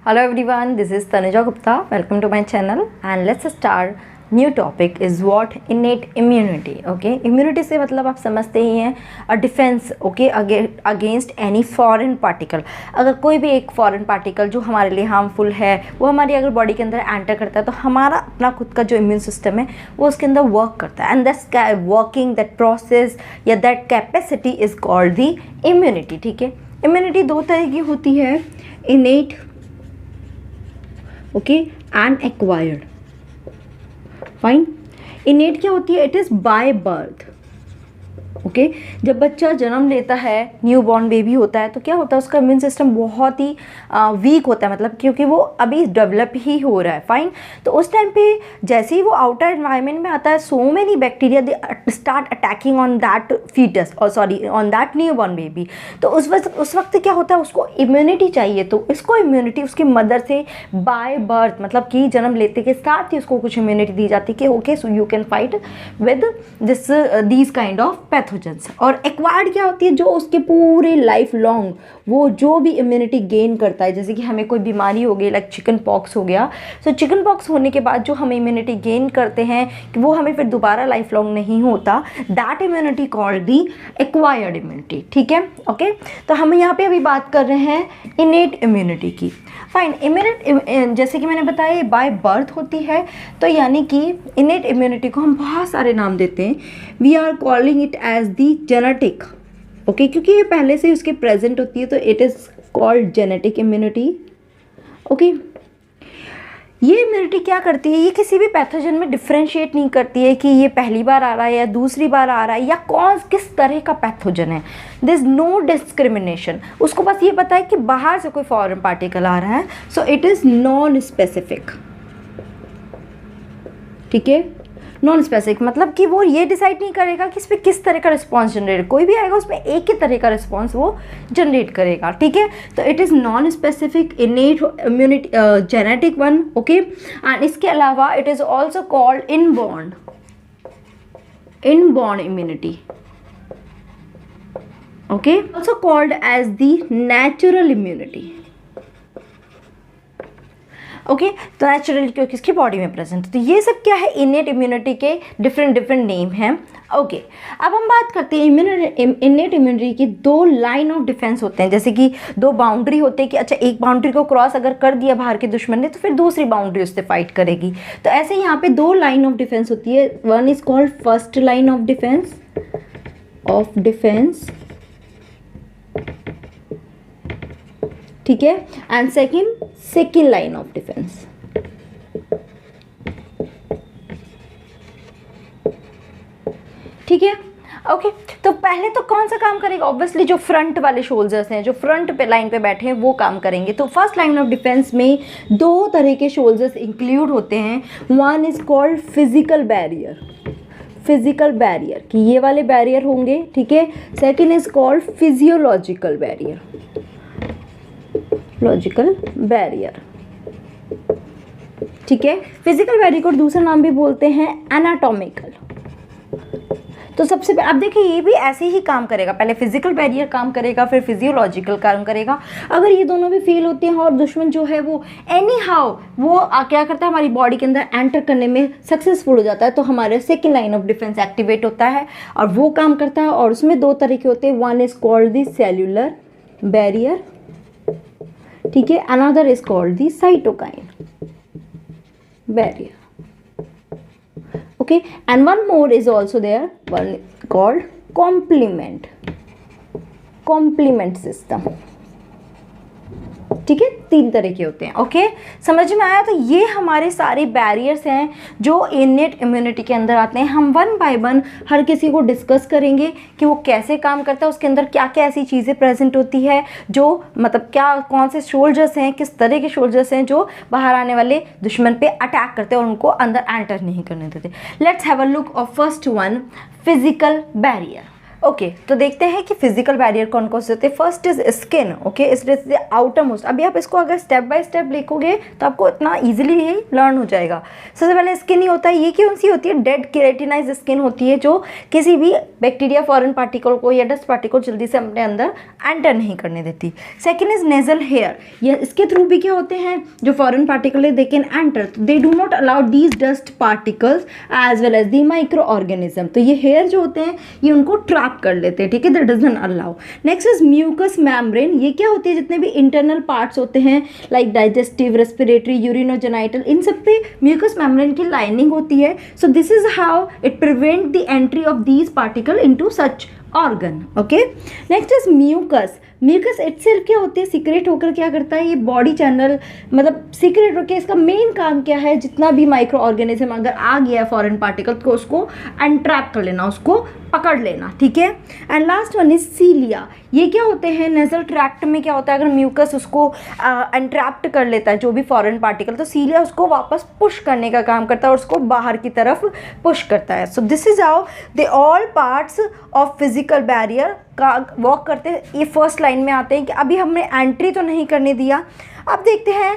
Hello everyone, this is Tanuja Gupta. Welcome to my channel and let's start. New topic is what innate immunity. Okay, immunity से मतलब आप समझते ही हैं a defence okay against any foreign particle. अगर कोई भी एक foreign particle जो हमारे लिए हार्मफुल है वो हमारी अगर बॉडी के अंदर एंटर करता है तो हमारा अपना खुद का जो इम्यून सिस्टम है वो उसके अंदर वर्क करता है and that's working that process या that capacity is called the immunity. ठीक है, इम्यूनिटी दो तरह की होती है, innate okay and acquired. Fine. Innate क्या होती है? It is by birth. Okay, जब बच्चा जन्म लेता है, न्यू बॉर्न बेबी होता है तो क्या होता है, उसका इम्यून सिस्टम बहुत ही वीक होता है, मतलब क्योंकि वो अभी डेवलप ही हो रहा है. फाइन. तो उस टाइम पे जैसे ही वो आउटर एनवायरनमेंट में आता है, so many bacteria they start attacking on that fetus और sorry on that newborn baby. तो उस वक्त क्या होता है, उसको इम्यूनिटी चाहिए. तो इसको इम्यूनिटी उसकी मदर से बाय बर्थ मतलब कि जन्म लेते के साथ ही उसको कुछ इम्यूनिटी दी जाती है कि okay so you can fight with these kind of pathogens. और एक्वायर्ड क्या होती है, जो उसके पूरे लाइफ लॉन्ग वो जो भी इम्यूनिटी गेन करता है. जैसे कि हमें कोई बीमारी हो गई लाइक चिकन पॉक्स हो गया, सो चिकन पॉक्स होने के बाद जो हम इम्यूनिटी गेन करते हैं कि वो हमें फिर दोबारा लाइफ लॉन्ग नहीं होता, that immunity called the acquired immunity. ठीक है, ओके. तो हम यहाँ पे अभी बात कर रहे हैं इनेट इम्यूनिटी की. फाइन. इम्यूनिट जैसे कि मैंने बताया बाय बर्थ होती है, तो यानी कि इनेट इम्यूनिटी को हम बहुत सारे नाम देते हैं. We are calling it as the genetic. Okay, क्योंकि ये पहले से उसके प्रेजेंट होती है तो it is called genetic immunity. Okay, ये इम्यूनिटी क्या करती है, ये किसी भी पैथोजन में डिफ्रेंशिएट नहीं करती है कि ये पहली बार आ रहा है या दूसरी बार आ रहा है या कौन किस तरह का पैथोजन है. This no discrimination. उसको बस ये पता है कि बाहर से कोई फॉरेन पार्टिकल आ रहा है, so it is non specific. ठीक है, नॉन स्पेसिफिक मतलब कि वो ये डिसाइड नहीं करेगा कि इस पर किस तरह का रिस्पॉन्स जनरेट, कोई भी आएगा उसमें एक ही तरह का रिस्पॉन्स वो जनरेट करेगा. ठीक है, तो it is non specific innate immunity genetic one. Okay, and इसके अलावा it is also called inborn immunity. Okay, also called as the natural immunity. Okay, तो नेचुरल क्योंकि किसकी बॉडी में प्रेजेंट. तो ये सब क्या है, इनेट इम्यूनिटी के डिफरेंट नेम हैं. ओके, अब हम बात करते हैं इनेट इम्यूनिटी की. दो लाइन ऑफ डिफेंस होते हैं, जैसे कि दो बाउंड्री होते हैं कि अच्छा एक बाउंड्री को क्रॉस अगर कर दिया बाहर के दुश्मन ने तो फिर दूसरी बाउंड्री उससे फाइट करेगी. तो ऐसे यहाँ पे दो लाइन ऑफ डिफेंस होती है. One is called first line of defence. ठीक है, and second line of defence. ठीक है, ओके. तो पहले तो कौन सा काम करेगा, ऑब्वियसली जो फ्रंट वाले शोल्जर्स हैं, जो फ्रंट पे लाइन पे बैठे हैं वो काम करेंगे. तो फर्स्ट लाइन ऑफ डिफेंस में दो तरह के शोल्जर्स इंक्लूड होते हैं. One is called physical barrier कि ये वाले बैरियर होंगे. ठीक है, second is called physiological barrier. ठीक है, फिजिकल बैरियर को दूसरा नाम भी बोलते हैं एनाटॉमिकल. तो सबसे अब देखिए ये भी ऐसे ही काम करेगा, पहले फिजिकल बैरियर काम करेगा फिर फिजियोलॉजिकल काम करेगा. अगर ये दोनों भी फेल होते हैं और दुश्मन जो है वो एनी हाउ वो क्या करता है हमारी बॉडी के अंदर एंटर करने में सक्सेसफुल हो जाता है, तो हमारे second line of defence activate होता है और वो काम करता है. और उसमें दो तरीके होते हैं. One is called the cellular barrier. ठीक है, another is called the cytokine barrier. Okay, and one more is also there, one called complement system. ठीक है, तीन तरह के होते हैं. ओके, समझ में आया. तो ये हमारे सारे बैरियर्स हैं जो इनेट इम्यूनिटी के अंदर आते हैं. हम वन बाय वन हर किसी को डिस्कस करेंगे कि वो कैसे काम करता है, उसके अंदर क्या क्या ऐसी चीज़ें प्रेजेंट होती है जो मतलब क्या कौन से शोल्जर्स हैं, किस तरह के शोल्जर्स हैं जो बाहर आने वाले दुश्मन पे अटैक करते हैं और उनको अंदर एंटर नहीं करने देते. Let's have a look of first one, physical barrier. Okay तो देखते हैं कि फिजिकल बैरियर कौन कौन से होते हैं। फर्स्ट इज स्किन, ओके, इस आउटर मोस्ट। अभी आप इसको अगर स्टेप बाय स्टेप लिखोगे तो आपको इतना इजीली ही लर्न हो जाएगा। सबसे पहले स्किन ही होता है, ये कौन सी होती है, डेड केराटिनाइज स्किन होती है, जो किसी भी बैक्टीरिया, फॉरेन पार्टिकल को या डस्ट पार्टिकल जल्दी से अपने अंदर एंटर नहीं करने देती। सेकेंड इज नेजल हेयर, ये इसके थ्रू भी क्या होते हैं, जो फॉरेन पार्टिकल है they can enter, they do not allow these dust particles as well as the micro organism. तो ये हेयर जो होते हैं ये उनको ट्रैप कर लेते हैं, ठीक है, that doesn't allow. Next is mucus membrane, ये क्या होती है, जितने भी इंटरनल पार्ट्स होते हैं लाइक डाइजेस्टिव, रेस्पिरेटरी, यूरिनोजेनाइटल, इन सब पे म्यूकस मेम्ब्रेन की लाइनिंग होती है। So this is how it prevent the entry of these particle into such organ, okay. Next is mucus, mucus itself क्या होती है, सीक्रेट होकर क्या करता है, ये बॉडी चैनल मतलब सीक्रेट होकर इसका मेन काम क्या है, जितना भी माइक्रो ऑर्गेनिज्म अगर आ गया है फॉरेन पार्टिकल को उसको एंट्रैप कर लेना, उसको पकड़ लेना, ठीक है। एंड लास्ट वन इज सीलिया, ये क्या होते हैं, नेजल ट्रैक्ट में क्या होता है, अगर म्यूकस उसको एंट्रैप्ट कर लेता है जो भी फॉरेन पार्टिकल, तो सीलिया उसको वापस पुश करने का काम करता है और उसको बाहर की तरफ पुश करता है। So this is how they all parts of physical barrier का वॉक करते हैं। ये फर्स्ट लाइन में आते हैं कि अभी हमने एंट्री तो नहीं करने दिया। अब देखते हैं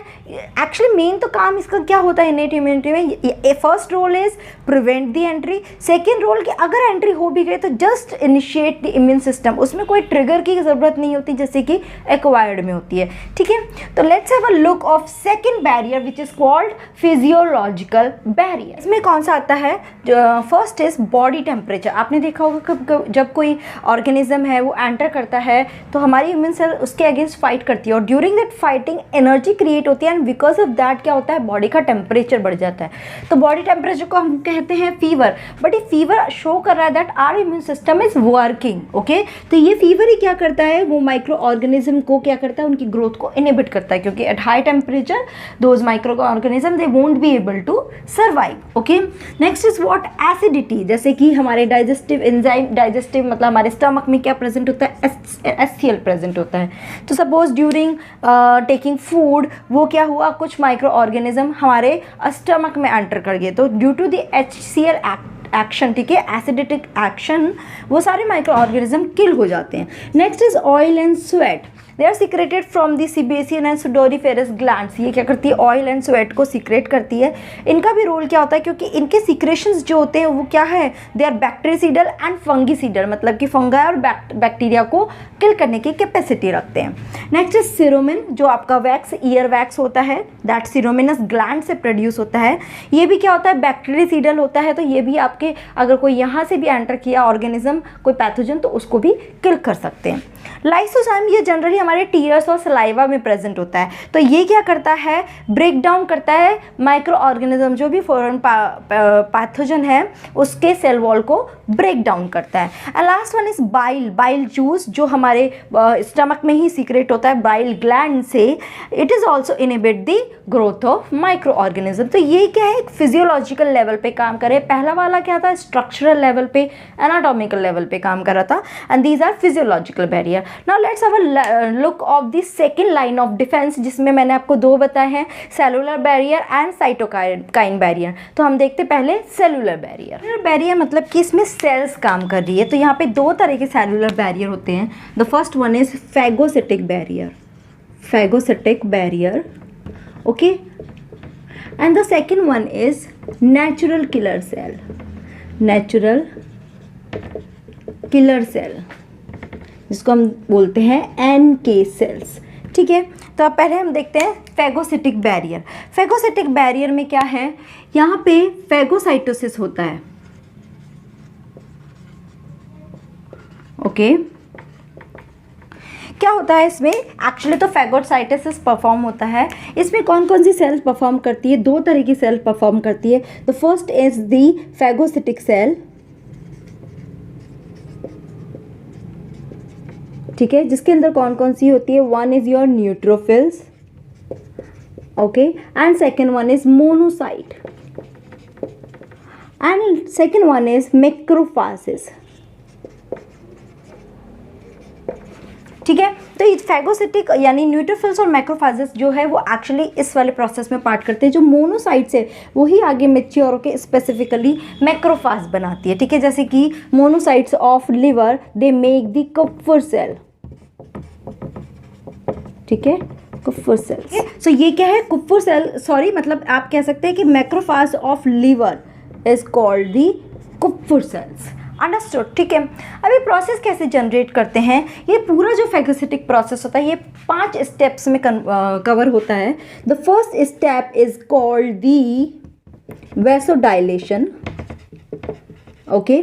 एक्चुअली मेन तो काम इसका क्या होता है इनेट इम्यूनिटी में। First role is prevent the entry, second role कि अगर एंट्री हो भी गई तो just initiate the immune system, उसमें कोई ट्रिगर की ज़रूरत नहीं होती जैसे कि एक्वायर्ड में होती है, ठीक है। तो let's have a look of second barrier which is called physiological barrier. इसमें कौन सा आता है, फर्स्ट इज बॉडी टेम्परेचर। आपने देखा होगा जब कोई ऑर्गेनिज्म है वो एंटर करता है तो हमारी इम्यून सेल उसके अगेंस्ट फाइट करती है और during that fighting energy create होती है एंड बिकॉज ऑफ दैट क्या होता है, बॉडी का टेम्परेचर बढ़ जाता है। तो बॉडी टेम्परेचर को हम कहते हैं फीवर, बट ये फीवर शो कर रहा है that our immune system is working, okay. तो ये फीवर ही क्या करता है, वो माइक्रो ऑर्गेनिज्म को क्या करता है, उनकी ग्रोथ को इनहिबिट करता है, क्योंकि at high temperature those micro organism they won't be able to survive, okay. Next is what, acidity, जैसे कि हमारे डाइजेस्टिव एंजाइम, डाइजेस्टिव मतलब हमारे स्टमक में क्या प्रेजेंट होता है, HCl प्रेजेंट होता है। तो सपोज ड्यूरिंग टेकिंग फूड वो क्या हुआ, कुछ माइक्रो ऑर्गेनिज्म हमारे स्टमक में एंटर कर गए, तो due to the HCl action, ठीक है, एसिडिटिक एक्शन, वो सारे माइक्रो ऑर्गेनिज्म किल हो जाते हैं। Next is oil and sweat, they are secreted from the sebaceous and sudoriferous glands. ये क्या करती है, ऑयल एंड स्वेट को सीक्रेट करती है। इनका भी रोल क्या होता है, क्योंकि इनके सीक्रेशंस जो होते हैं वो क्या है, दे आर बैक्टीरियासिडल एंड फंगिसिडल, मतलब कि फंगाई और बैक्टीरिया को किल करने की कैपेसिटी रखते हैं। नेक्स्ट इज सिरोमिन, जो आपका वैक्स, ईयर वैक्स होता है, दैट सिरोमिनस ग्लैंड से प्रोड्यूस होता है। ये भी क्या होता है, बैक्टीरियासिडल होता है, तो ये भी आपके अगर कोई यहाँ से भी एंटर किया ऑर्गेनिज्म, कोई पैथोजन, तो उसको भी किल कर सकते हैं। लाइसोजाइम, ये जनरली हमारे टीयर्स और सलाइवा में प्रेजेंट होता है, तो ये क्या करता है, ब्रेक डाउन करता है माइक्रो ऑर्गेनिज्म, जो भी फॉरेन पैथोजन है उसके सेल वॉल को ब्रेक डाउन करता है। And last one is bile, bile juice जो हमारे स्टमक में ही सीक्रेट होता है बाइल ग्लैंड से, it is also inhibit the growth of micro organism. तो ये क्या है, एक फिजियोलॉजिकल लेवल पे काम करे। पहला वाला क्या था, स्ट्रक्चरल लेवल पे, एनाटॉमिकल लेवल पे काम कर रहा था, and these are physiological barrier. Now let's have a look of the second line of defence, जिसमें मैंने आपको दो बताए हैं, cellular barrier and cytokine barrier. तो हम देखते पहले सेलुलर बैरियर। सेलुलर बैरियर मतलब कि इसमें सेल्स काम कर रही है, तो यहाँ पे दो तरह के सेलुलर बैरियर होते हैं। The first one is phagocytic barrier, phagocytic barrier, okay, and the second one is natural killer cell, natural killer cell, जिसको हम बोलते हैं NK सेल्स, ठीक है। तो अब पहले हम देखते हैं फैगोसिटिक बैरियर। फैगोसिटिक बैरियर में क्या है, यहाँ पे फैगोसाइटोसिस होता है, ओके। क्या होता है इसमें, एक्चुअली तो फैगोसाइटोसिस परफॉर्म होता है। इसमें कौन कौन सी सेल्स परफॉर्म करती है, दो तरह की सेल परफॉर्म करती है। The first is the phagocytic cell, ठीक है, जिसके अंदर कौन कौन सी होती है, one is your neutrophils, okay, and second one is monocyte, and second one is macrophages, ठीक है। तो ये फैगोसिटिक यानी न्यूट्रोफिल्स और मैक्रोफेजेस जो है वो एक्चुअली इस वाले प्रोसेस में पार्ट करते हैं। जो मोनोसाइट्स है वही आगे मैच्योर होकर स्पेसिफिकली मैक्रोफेज बनाती है, ठीक है। जैसे कि monocytes of liver they make the Kupffer cell, ठीक है, कुप्फर सेल। सो ये क्या है, कुप्फर सेल, सॉरी मतलब आप कह सकते हैं कि macrophage of liver is called the Kupffer cells. Understood, ठीक है। अभी प्रोसेस कैसे जनरेट करते हैं, ये पूरा जो फैगोसिटिक प्रोसेस होता है ये 5 स्टेप्स में कवर होता है। The first step is called the vasodilation, okay.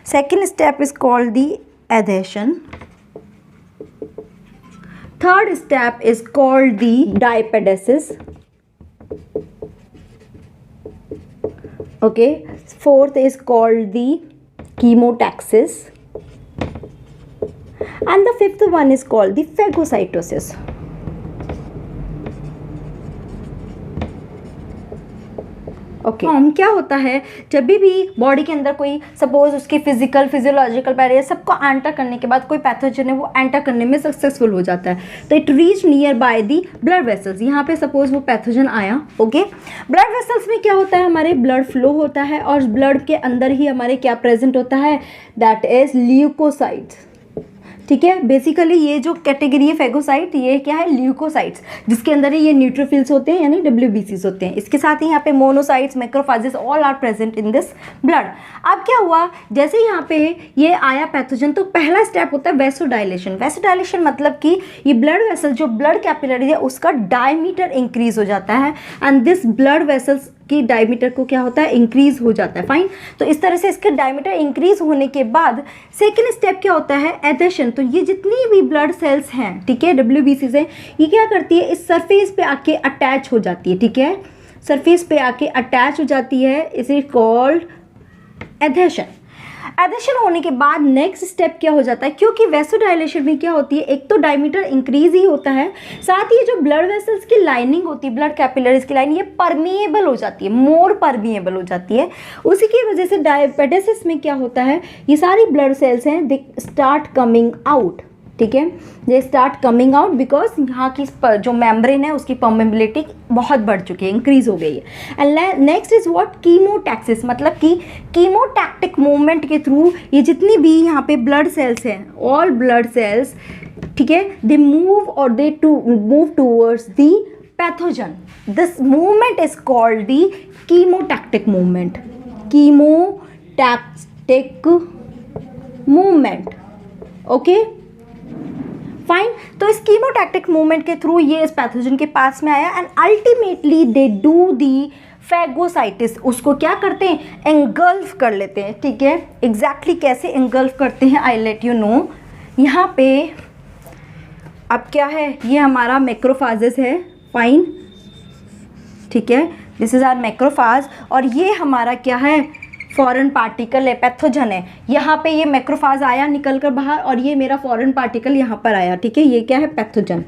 Second step is called the adhesion. Third step is called the diapedesis, okay. Fourth is called the chemotaxis and the fifth one is called the phagocytosis. Okay क्या होता है, जब भी body के अंदर कोई suppose उसके physical physiological barrier सबको एंटर करने के बाद कोई पैथोजन है वो एंटर करने में सक्सेसफुल हो जाता है, तो it reach near by the blood vessels. यहाँ पे सपोज वो पैथोजन आया, ओके। ब्लड वेसल्स में क्या होता है, हमारे ब्लड फ्लो होता है और ब्लड के अंदर ही हमारे क्या प्रेजेंट होता है, दैट इज ल्यूकोसाइट्स, ठीक है। बेसिकली ये जो कैटेगरी है फैगोसाइट, ये क्या है, ल्यूकोसाइट्स, जिसके अंदर ये न्यूट्रोफिल्स होते हैं यानी WBCs होते हैं। इसके साथ ही यहाँ पे monocytes, macrophages all are present in this blood. अब क्या हुआ, जैसे यहाँ पे ये आया पैथोजन तो पहला स्टेप होता है वैसोडाइलेशन। वैसोडाइलेशन मतलब कि ये ब्लड वेसल जो ब्लड कैपिलरी है उसका डायमीटर इंक्रीज हो जाता है एंड दिस ब्लड वेसल्स की डायमीटर को क्या होता है, इंक्रीज हो जाता है, फाइन। तो इस तरह से इसके डायमीटर इंक्रीज होने के बाद सेकेंड स्टेप क्या होता है, एडेशन। तो ये जितनी भी ब्लड सेल्स हैं, ठीक है, WBCs हैं, ये क्या करती है, इस सरफेस पे आके अटैच हो जाती है, ठीक है, सरफेस पे आके अटैच हो जाती है, is it called adhesion. Adhesion होने के बाद नेक्स्ट स्टेप क्या हो जाता है, क्योंकि वैसोडाइलेशन में क्या होती है, एक तो डायमीटर इंक्रीज ही होता है, साथ ही जो ब्लड वेसल्स की लाइनिंग होती है, ब्लड कैपिलरीज की लाइन, ये परमिएबल हो जाती है, मोर परमिएबल हो जाती है। उसी की वजह से डायपेडेसिस में क्या होता है, ये सारी ब्लड सेल्स हैं दे स्टार्ट कमिंग आउट, ठीक है, they start coming out because यहाँ की जो मेम्ब्रेन है उसकी परमेबिलिटी बहुत बढ़ चुकी है, इंक्रीज हो गई है। And next is what, chemotaxis, मतलब कि कीमोटैक्टिक मूवमेंट के थ्रू ये जितनी भी यहाँ पे ब्लड सेल्स हैं, ऑल ब्लड सेल्स, ठीक है, दे मूव और they move towards the pathogen. This movement is called the chemotactic movement, chemotactic movement, okay fine. तो इस कीमोटैक्टिक मूवमेंट के थ्रू ये इस पैथोजन के पास में आया and ultimately they do the phagocytosis, उसको क्या करते हैं, एंगल्फ कर लेते हैं, ठीक है। एग्जैक्टली कैसे एंगल्फ करते हैं, आई लेट यू नो। यहाँ पे अब क्या है, ये हमारा मैक्रोफेजेस है, फाइन, ठीक है, दिस इज आवर मैक्रोफेज और ये हमारा क्या है, फॉरेन पार्टिकल है, पैथोजन है। यहाँ पे ये मैक्रोफेज आया निकल कर बाहर और ये मेरा फॉरेन पार्टिकल यहाँ पर आया, ठीक है, ये क्या है, पैथोजन,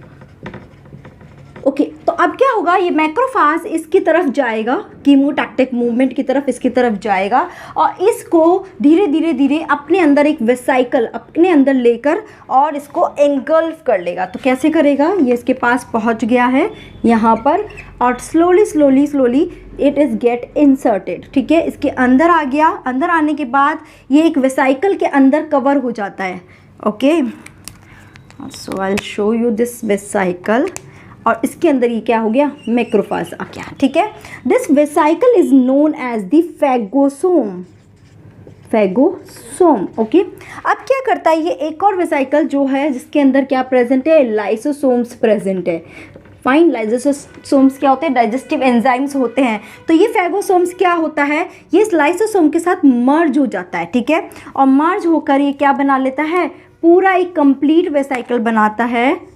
ओके। तो अब क्या होगा, ये मैक्रोफेज इसकी तरफ जाएगा, कीमोटैक्टिक मूवमेंट की तरफ इसकी तरफ जाएगा और इसको धीरे धीरे धीरे अपने अंदर एक वेसाइकल अपने अंदर लेकर और इसको एंगल्फ कर लेगा। तो कैसे करेगा, ये इसके पास पहुंच गया है यहाँ पर और slowly slowly slowly it is gate inserted, ठीक है, इसके अंदर आ गया। अंदर आने के बाद ये एक वेसाइकल के अंदर कवर हो जाता है, okay. So I will show you this vesicle और इसके अंदर ये क्या हो गया, मैक्रोफेज आ गया, ठीक है। This vesicle is known as the phagosome, phagosome, okay. अब क्या करता है, ये एक और वेसाइकल जो है जिसके अंदर क्या प्रेजेंट है, लाइसोसोम्स प्रेजेंट है, फाइन। लाइसोसोम्स क्या होते हैं, डाइजेस्टिव एंजाइम्स होते हैं। तो ये फैगोसोम्स क्या होता है, ये इस लाइसोसोम के साथ मर्ज हो जाता है, ठीक है, और मर्ज होकर ये क्या बना लेता है, पूरा एक कंप्लीट वेसाइकल बनाता है,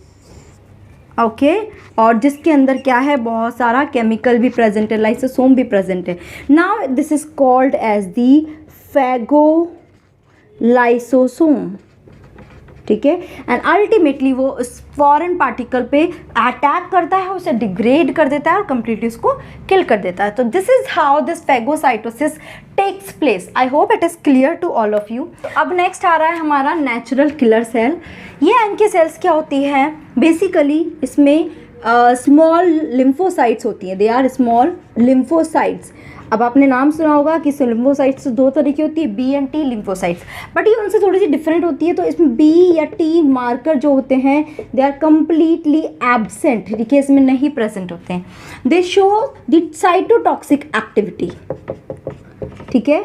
ओके और जिसके अंदर क्या है, बहुत सारा केमिकल भी प्रेजेंट है, लाइसोसोम भी प्रेजेंट है। Now this is called as the phagolysosome, ठीक है। एंड अल्टीमेटली वो उस फॉरेन पार्टिकल पे अटैक करता है, उसे डिग्रेड कर देता है और कंप्लीटली उसको किल कर देता है। तो this is how this phagocytosis takes place. I hope it is clear to all of you. अब नेक्स्ट आ रहा है हमारा नेचुरल किलर सेल। ये एनके सेल्स क्या होती हैं, बेसिकली इसमें स्मॉल लिम्फोसाइट्स होती हैं, दे आर स्मॉल लिम्फोसाइट्स। अब आपने नाम सुना होगा कि लिम्फोसाइट्स दो तरह की होती है, B and T lymphocytes, but ये उनसे थोड़ी सी डिफरेंट होती है। तो इसमें बी या टी मार्कर जो होते हैं दे आर कम्प्लीटली एब्सेंट, ठीक है, इसमें नहीं प्रेजेंट होते हैं। दे शो द साइटोटॉक्सिक एक्टिविटी, ठीक है,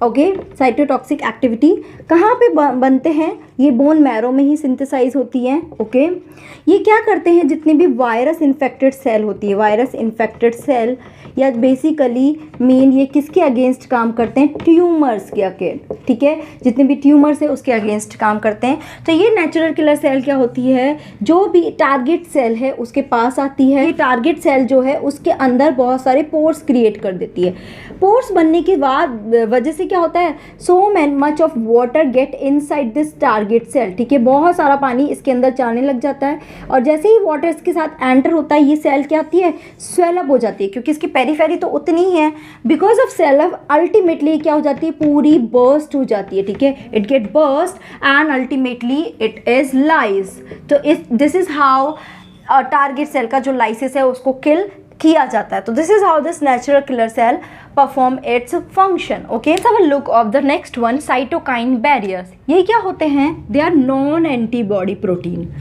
ओके। साइटोटॉक्सिक एक्टिविटी कहाँ पे बनते हैं, ये बोन मैरो में ही सिंथेसाइज होती हैं, ओके। ये क्या करते हैं, जितने भी वायरस इन्फेक्टेड सेल होती है, वायरस इन्फेक्टेड सेल या बेसिकली मीन ये किसके अगेंस्ट काम करते हैं, ट्यूमर्स के अगेंस्ट, ठीक है, जितने भी ट्यूमर्स है उसके अगेंस्ट काम करते हैं। तो ये नेचुरल किलर सेल क्या होती है, जो भी टारगेट सेल है उसके पास आती है। ये टारगेट सेल जो है उसके अंदर बहुत सारे पोर्स क्रिएट कर देती है। पोर्स बनने के बाद वजह से क्या होता है, so much of water get inside this target cell, ठीक है, बहुत सारा पानी इसके अंदर जाने लग जाता है और जैसे ही वाटर इसके साथ एंटर होता है ये सेल क्या आती है, स्वेलअप हो जाती है, क्योंकि इसकी पेरीफेरी तो उतनी ही है। बिकॉज ऑफ सेलअप अल्टीमेटली क्या हो जाती है, पूरी बर्स्ट हो जाती है, ठीक है, it get burst and ultimately it is lyse. तो this is how target cell का जो लाइसिस है उसको किल किया जाता है। तो this is how this natural killer cell perform its function, okay. Let's have a look of the next one, cytokine barriers. ये क्या होते हैं, they are non antibody protein,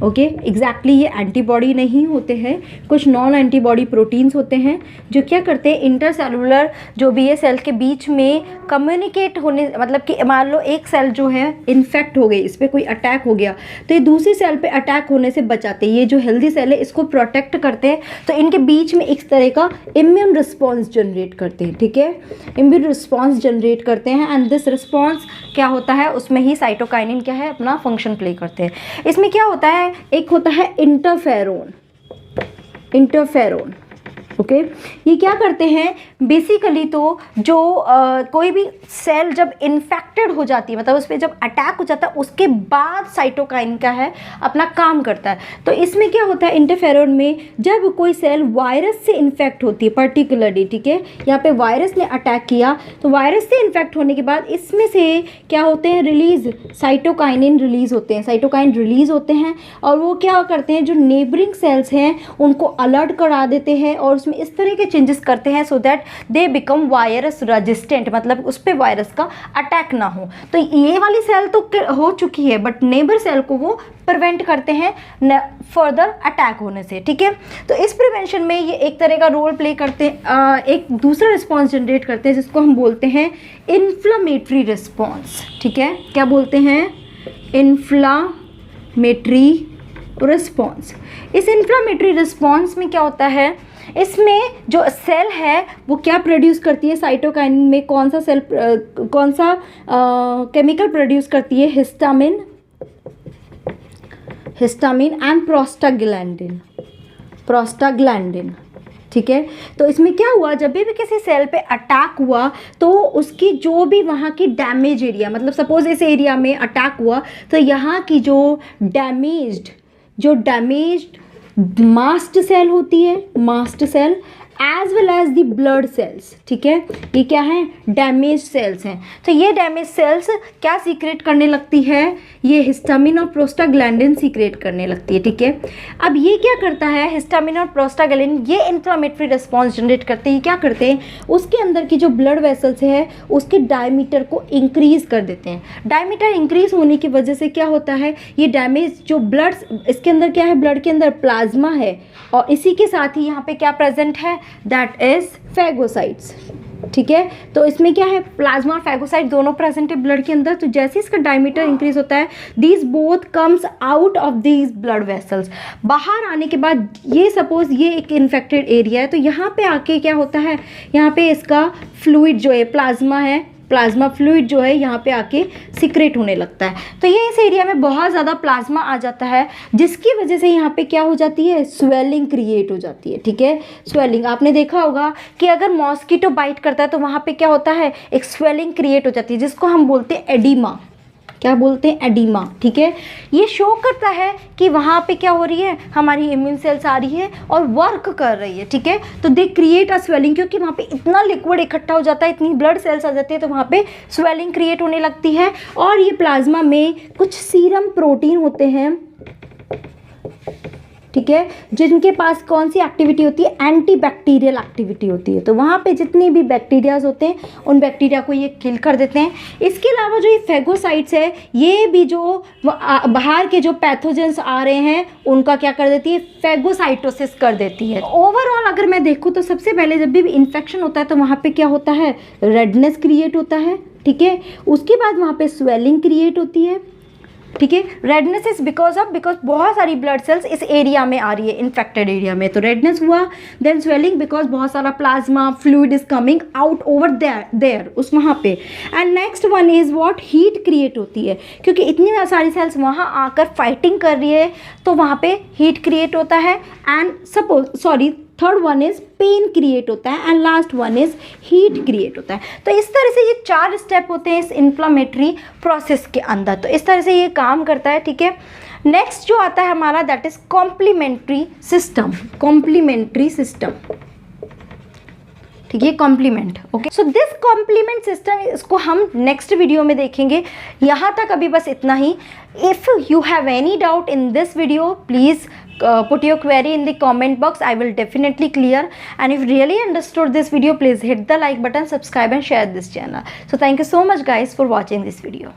okay, exactly ये एंटीबॉडी नहीं होते हैं, कुछ नॉन एंटीबॉडी प्रोटीन्स होते हैं जो क्या करते हैं, इंटरसेलुलर जो भी है सेल के बीच में कम्युनिकेट होने, मतलब कि मान लो एक सेल जो है इन्फेक्ट हो गई, इस पर कोई अटैक हो गया तो ये दूसरी सेल पे अटैक होने से बचाते हैं। ये जो हेल्दी सेल है इसको प्रोटेक्ट करते हैं, तो इनके बीच में एक तरह का इम्यून रिस्पॉन्स जनरेट करते हैं, ठीक है, इम्यून रिस्पॉन्स जनरेट करते हैं एंड दिस रिस्पॉन्स क्या होता है, उसमें ही साइटोकाइनिन क्या है अपना फंक्शन प्ले करते हैं। इसमें क्या होता है, एक होता है इंटरफेरोन, ओके। ये क्या करते हैं, बेसिकली तो जो कोई भी सेल जब इन्फेक्टेड हो जाती है, मतलब उस पर जब अटैक हो जाता है उसके बाद साइटोकाइन का है अपना काम करता है। तो इसमें क्या होता है, इंटरफेरोन में जब कोई सेल वायरस से इन्फेक्ट होती है पर्टिकुलरली, ठीक है, यहाँ पे वायरस ने अटैक किया तो वायरस से इन्फेक्ट होने के बाद इसमें से क्या होते हैं, रिलीज साइटोकाइनिन रिलीज होते हैं, साइटोकाइन रिलीज होते हैं और वो क्या करते हैं, जो नेबरिंग सेल्स हैं उनको अलर्ट करा देते हैं और उसमें इस तरह के चेंजेस करते हैं so that they become virus resistant, मतलब उस पर वायरस का अटैक ना हो। तो ये वाली सेल तो हो चुकी है बट नेबर सेल को वो प्रिवेंट करते हैं फर्दर अटैक होने से, ठीक है। तो इस प्रिवेंशन में ये एक तरह का रोल प्ले करते हैं, एक दूसरा रिस्पॉन्स जनरेट करते हैं जिसको हम बोलते हैं इन्फ्लामेटरी रिस्पॉन्स, ठीक है, क्या बोलते हैं, इन्फ्लामेटरी रिस्पॉन्स। इस इन्फ्लामेटरी रिस्पॉन्स में क्या होता है, इसमें जो सेल है वो क्या प्रोड्यूस करती है, साइटोकाइनिन में कौन सा सेल कौन सा केमिकल प्रोड्यूस करती है, हिस्टामिन एंड प्रोस्टाग्लैंडिन, ठीक है। तो इसमें क्या हुआ, जब भी किसी सेल पे अटैक हुआ तो उसकी जो भी वहाँ की डैमेज एरिया, मतलब सपोज इस एरिया में अटैक हुआ तो यहाँ की जो डैमेज्ड मास्ट सेल होती है, mast cell as well as the blood cells, ठीक है, ये क्या है, डैमेज सेल्स हैं। तो ये डैमेज सेल्स क्या सीक्रेट करने लगती है, ये हिस्टामिन और प्रोस्टाग्लैंडिन सीक्रेट करने लगती है, ठीक है। अब ये क्या करता है, हिस्टामिन और प्रोस्टाग्लैंडिन ये इन्फ्लामेटरी रिस्पॉन्स जनरेट करते हैं। ये क्या करते हैं, उसके अंदर की जो ब्लड वेसल्स है उसके डायमीटर को इंक्रीज कर देते हैं। डायमीटर इंक्रीज होने की वजह से क्या होता है, ये डैमेज जो ब्लड, इसके अंदर क्या है, ब्लड के अंदर प्लाज्मा है और इसी के साथ ही यहाँ पे क्या प्रेजेंट है, दैट इज फैगोसाइट्स, ठीक है। तो इसमें क्या है, प्लाज्मा और फैगोसाइट दोनों प्रेजेंट है ब्लड के अंदर। तो जैसे इसका डायमीटर इंक्रीज होता है these both comes out of these blood vessels, बाहर आने के बाद ये सपोज ये एक इन्फेक्टेड एरिया है तो यहाँ पे आके क्या होता है, यहाँ पे इसका फ्लूइड जो है, प्लाज्मा है, प्लाज्मा फ्लूइड जो है यहाँ पे आके सीक्रेट होने लगता है। तो ये इस एरिया में बहुत ज़्यादा प्लाज्मा आ जाता है जिसकी वजह से यहाँ पे क्या हो जाती है, स्वेलिंग क्रिएट हो जाती है, ठीक है। स्वेलिंग आपने देखा होगा कि अगर मॉस्किटो बाइट करता है तो वहाँ पे क्या होता है, एक स्वेलिंग क्रिएट हो जाती है जिसको हम बोलते हैं एडिमा, क्या बोलते हैं, एडिमा, ठीक है। ये शो करता है कि वहाँ पे क्या हो रही है, हमारी इम्यून सेल्स आ रही है और वर्क कर रही है, ठीक है। तो दे क्रिएट अ स्वेलिंग, क्योंकि वहाँ पे इतना लिक्विड इकट्ठा हो जाता है, इतनी ब्लड सेल्स आ जाती है, तो वहाँ पे स्वेलिंग क्रिएट होने लगती है। और ये प्लाज्मा में कुछ सीरम प्रोटीन होते हैं, ठीक है, जिनके पास कौन सी एक्टिविटी होती है, एंटी बैक्टीरियल एक्टिविटी होती है। तो वहाँ पे जितने भी बैक्टीरियाज होते हैं उन बैक्टीरिया को ये किल कर देते हैं। इसके अलावा जो ये फेगोसाइट्स है, ये भी जो बाहर के जो पैथोजेंस आ रहे हैं उनका क्या कर देती है, फेगोसाइटोसिस कर देती है। ओवरऑल अगर मैं देखूँ तो सबसे पहले जब भी इन्फेक्शन होता है तो वहाँ पर क्या होता है, रेडनेस क्रिएट होता है, ठीक है। उसके बाद वहाँ पर स्वेलिंग क्रिएट होती है, ठीक है। रेडनेस इज बिकॉज बहुत सारी ब्लड सेल्स इस एरिया में आ रही है, इन्फेक्टेड एरिया में, तो रेडनेस हुआ। देन स्वेलिंग बिकॉज बहुत सारा plasma fluid is coming out over there उस वहाँ पे। And next one is what, heat create होती है, क्योंकि इतनी सारी सेल्स वहाँ आकर फाइटिंग कर रही है तो वहाँ पे हीट क्रिएट होता है। And third one is pain create होता है and last one is heat create होता है। तो इस तरह से ये 4 स्टेप होते हैं इस इन्फ्लामेटरी प्रोसेस के अंदर, तो इस तरह से ये काम करता है, ठीक है। नेक्स्ट जो आता है हमारा, that is complementary system, complementary system, ठीक है, complement, okay. So this complement system, इसको हम नेक्स्ट वीडियो में देखेंगे। यहाँ तक अभी बस इतना ही। If you have any doubt in this video, please put your query in the comment box. I will definitely clear. And if you really understood this video, please hit the like button, subscribe and share this channel. So thank you so much guys for watching this video.